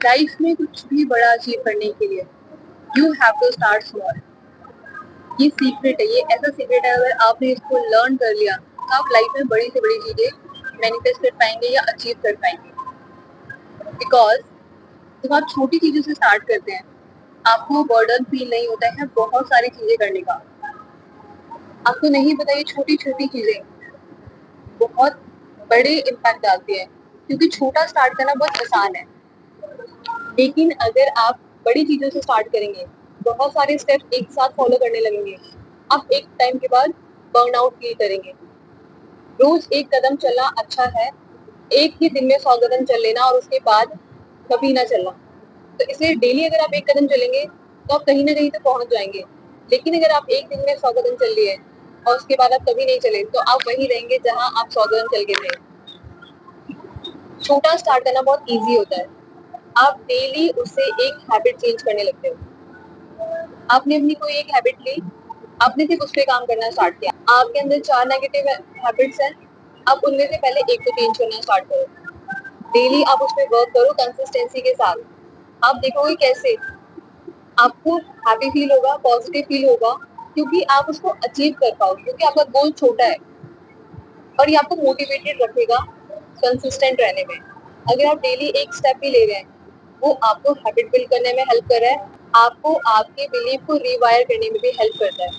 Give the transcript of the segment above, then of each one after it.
Life में कुछ भी बड़ा अचीव करने के लिए you have to start small. ये सीक्रेट है, ये ऐसा सीक्रेट है, अगर आपने इसको लर्न कर लिया तो आप लाइफ में बड़ी से बड़ी चीजें मैनिफेस्ट कर पाएंगे या अचीव कर पाएंगे। बिकॉज जब आप छोटी चीजों से स्टार्ट करते हैं आपको बर्डन फील नहीं होता है बहुत सारी चीजें करने का। आपको नहीं पता ये छोटी छोटी चीजें बहुत बड़े इम्पैक्ट डालती है, क्योंकि छोटा स्टार्ट करना बहुत आसान है। लेकिन अगर आप बड़ी चीजों से स्टार्ट करेंगे, बहुत सारे स्टेप्स एक साथ फॉलो करने लगेंगे, आप एक टाइम के बाद बर्न आउट फील करेंगे। रोज एक कदम चलना अच्छा है, एक ही दिन में 100 कदम चल लेना और उसके बाद कभी ना चलना। तो इसलिए डेली अगर आप एक कदम चलेंगे तो आप कहीं ना कहीं तक पहुंच जाएंगे। लेकिन अगर आप एक दिन में 100 कदम चल लिए और उसके बाद आप कभी नहीं चले तो आप वहीं रहेंगे जहां आप 100 कदम चल के थे। छोटा स्टार्ट करना बहुत ईजी होता है। आप डेली उससे एक हैबिट चेंज करने लगते हो। आपने अपनी कोई एक हैबिट ली, आपने सिर्फ उस पर काम करना स्टार्ट किया। आपके अंदर 4 नेगेटिव हैबिट्स हैं, आप उनमें से पहले एक को चेंज करना स्टार्ट करो। डेली आप उस पर वर्क करो कंसिस्टेंसी के साथ। आप देखोगे कैसे आपको हैप्पी फील होगा, पॉजिटिव फील होगा, क्योंकि आप उसको अचीव कर पाओगे, क्योंकि आपका गोल छोटा है और ये आपको मोटिवेटेड रखेगा कंसिस्टेंट रहने में। अगर आप डेली एक स्टेप भी ले रहे हैं वो आपको हैबिट बिल्ड करने में हेल्प कर रहा है, आपको आपके बिलीफ को रिवायर करने में भी हेल्प करता है।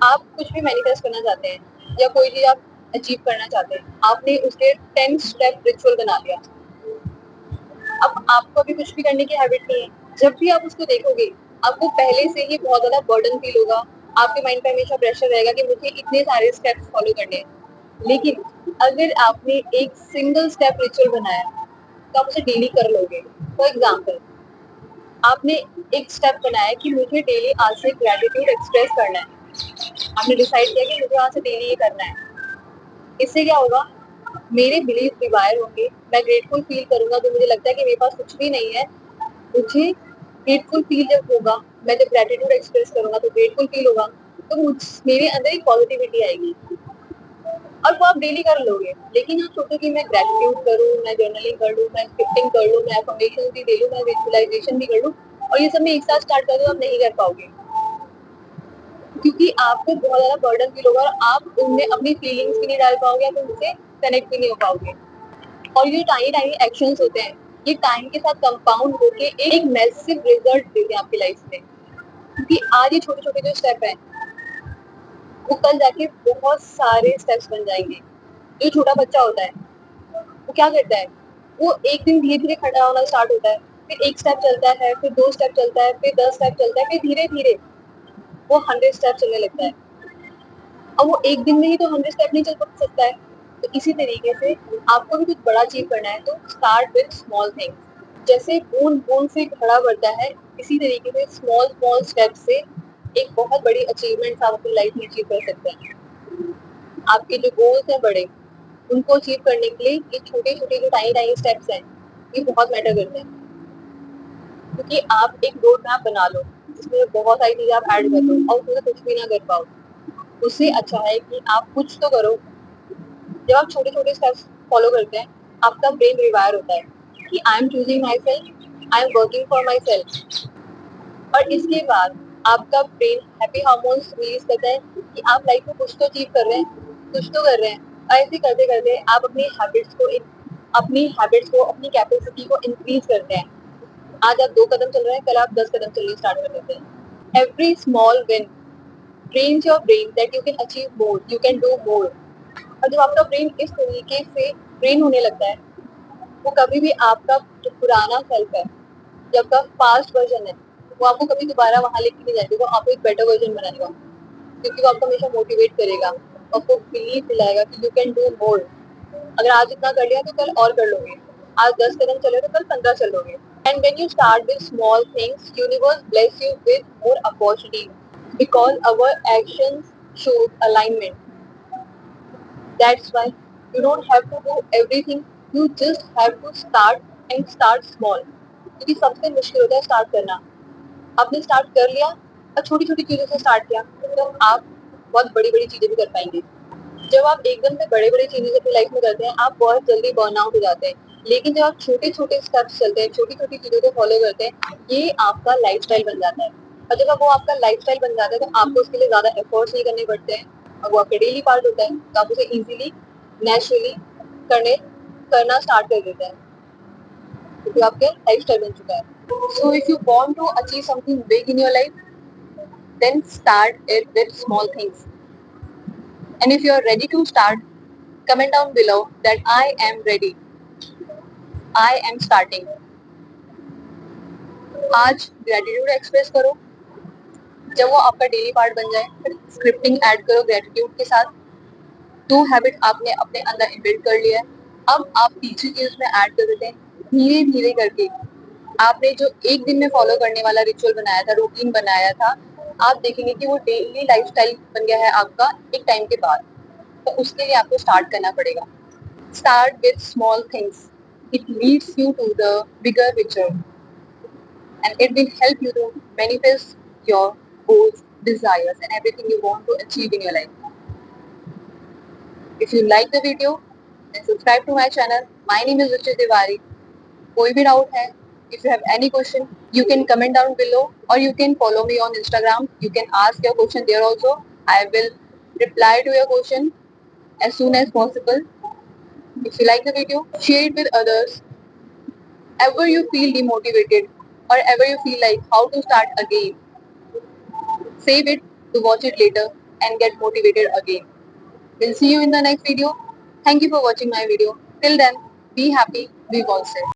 आप कुछ भी मैनिफेस्ट करना चाहते हैं या कोई चीज आप अचीव करना चाहते हैं, आपने उसके 10 स्टेप रिचुअल बना लिया। अब आपको अभी कुछ भी करने की हैबिट नहीं है, जब भी आप उसको देखोगे आपको पहले से ही बहुत ज्यादा बर्डन फील होगा। आपके माइंड पे हमेशा प्रेशर रहेगा कि मुझे इतने सारे स्टेप्स फॉलो करने हैं। लेकिन अगर आपने एक सिंगल स्टेप रिचुअल बनाया तो आप उसे डेली कर लोगे। फॉर एग्जाम्पल, आपने एक स्टेप बनाया कि मुझे डेली आज से ग्रेटिट्यूड एक्सप्रेस करना है। आपने डिसाइड किया कि मुझे आज से डेली ये करना है। इससे क्या होगा, मेरे बिलीफ रिवायर होंगे, मैं ग्रेटफुल फील करूंगा। जो मुझे लगता है कि मेरे पास कुछ भी नहीं है, मुझे ग्रेटफुल फील जब होगा, मैं जब ग्रेटिट्यूड एक्सप्रेस करूंगा तो ग्रेटफुल फील होगा, तो मेरे अंदर एक पॉजिटिविटी आएगी और वो आप डेली कर लोगे। लेकिन आप सोचो कि मैं ग्रेटिट्यूड करूँ, मैं जर्नलिंग कर लूँ, मैं स्क्रिप्टिंग कर लूँ, मैं अफर्मेशन भी दे लूँ, मैं विजुअलाइजेशन भी कर लूँ और ये सब मैं एक साथ स्टार्ट कर दूँ, आप नहीं कर पाओगे। क्योंकि आपको बहुत ज्यादा बर्डन फील होगा और आप उनमें अपनी फीलिंग्स भी नहीं डाल पाओगे, आप उनसे कनेक्ट भी नहीं हो पाओगे। और ये टाइनी टाइनी एक्शंस होते हैं, ये टाइम के साथ कंपाउंड होके एक मैसिव रिजल्ट देते हैं आपकी लाइफ में। क्योंकि आज ये छोटे छोटे जो स्टेप है वो कल जाके बहुत सारे स्टेप्स बन जाएंगे। जो छोटा बच्चा होता है वो क्या करता है, वो एक दिन धीरे धीरे खड़ा होना स्टार्ट होता है, फिर एक स्टेप चलता है, फिर 2 स्टेप चलता है, फिर 10 स्टेप चलता है, फिर धीरे धीरे वो 100 स्टेप चलने लगता है। अब वो एक दिन में ही तो 100 स्टेप नहीं चल सकता है। तो इसी तरीके से आपको भी कुछ बड़ा अचीव करना है तो स्टार्ट विथ स्मॉल थिंग्स। जैसे बूंद बूंद से घड़ा बढ़ता है, इसी तरीके से स्मॉल स्मॉल स्टेप से एक बहुत बड़ी अचीवमेंट आप अपनी लाइफ में अचीव कर सकते हैं। आपके जो गोल्स हैं बड़े, उनको अचीव करने के लिए ये छोटे छोटे जो टाइनी टाइनी स्टेप्स हैं ये बहुत मैटर करते हैं। क्योंकि आप एक रोड मैप बना लो जिसमें बहुत सारी चीजें आप ऐड कर दो और उसमें कुछ भी ना कर पाओ, उससे अच्छा है कि आप कुछ तो करो। जब आप छोटे छोटे स्टेप्स फॉलो करते हैं आपका ब्रेन रिवायर होता है कि I am choosing my self, I am working for my self. और इसके बाद आपका ब्रेन हैप्पी हार्मोन्स रिलीज करता है कि आप लाइफ में कुछ तो अचीव कर रहे हैं, कुछ तो कर रहे हैं। और ऐसे करते करते आप अपनी कैपेसिटी को इंक्रीज करते हैं। आज आप 2 कदम चल रहे हैं, कल आप 10 कदम चलने स्टार्ट कर देते हैं। Every small win trains your brain that you can achieve more, you can do more। और जब आपका ब्रेन इस तरीके से ट्रेन होने लगता है, वो कभी भी आपका जो पुराना सेल्फ है, जो आपका पास्ट वर्जन है, वो आपको कभी दोबारा वहां लेके नहीं जाएगा, वो आपको एक बेटर वर्जन बनाएगा। क्योंकि वो आपको हमेशा मोटिवेट करेगा, आपको बिलीव दिलाएगा कि यू कैन डू मोर। अगर आज इतना कर लिया तो कल और कर लोगे, आज 10 कदम चले तो कल 15 चलोगे। And when you start with small things, universe bless you with more opportunities because our actions shows alignment। That's why you don't have to do everything, you just have to start and start small। क्योंकि सबसे मुश्किल होता है start करना। आपने start कर लिया और छोटी छोटी चीजों से स्टार्ट किया तो आप बहुत बड़ी बड़ी चीजें भी कर पाएंगे। जब आप एकदम से बड़े-बड़े चेंजेस अपनी लाइफ में करते हैं, आप बहुत जल्दी बर्नआउट हो जाते हैं। लेकिन जब आप छोटे-छोटे स्टेप्स चलते हैं, छोटी-छोटी चीज़ों को फॉलो करते हैं, ये आपका लाइफ़स्टाइल बन जाता है। और जब वो आपका लाइफ़स्टाइल बन जाता है, तो आपको उसके लिए ज़्यादा एफर्ट्स नहीं करने पड़ते हैं और वो आपका डेली पार्ट होता है, तो आप उसे ईज़िली, नेचुरली करने करना स्टार्ट कर देते हैं, क्योंकि आपके लाइफ़स्टाइल बन चुका है। So if you want to achieve something big in your life, then start it with small things. And if you are ready to start, comment down below that I am ready. I am starting. आज gratitude express करो। जब वो आपका daily part बन जाए, फिर scripting add करो gratitude के साथ। 2 हैबिट आपने अपने अंदर इनबिल्ड कर लिया है। अब आप तीसरी चीज उसमें ऐड कर देते हैं, धीरे धीरे करके। आपने जो एक दिन में फॉलो करने वाला रिचुअल बनाया था, रूटीन बनाया था, आप देखेंगे कि वो डेली लाइफस्टाइल बन गया है आपका एक टाइम के बाद। तो उसके लिए आपको स्टार्ट करना पड़ेगा। Start with small things, it leads you to the bigger picture and it will help you to manifest your goals, desires, and everything you want to achieve in your life. If you like the video, then subscribe to my channel. My name is Ruchit Tiwari. कोई भी doubt है, if you have any question, you can comment down below or you can follow me on Instagram. You can ask your question there also. I will reply to your question as soon as possible. If you like the video, share it with others. Ever you feel demotivated or ever you feel like how to start again, save it to watch it later and get motivated again. We'll see you in the next video. Thank you for watching my video. Till then, be happy, be positive.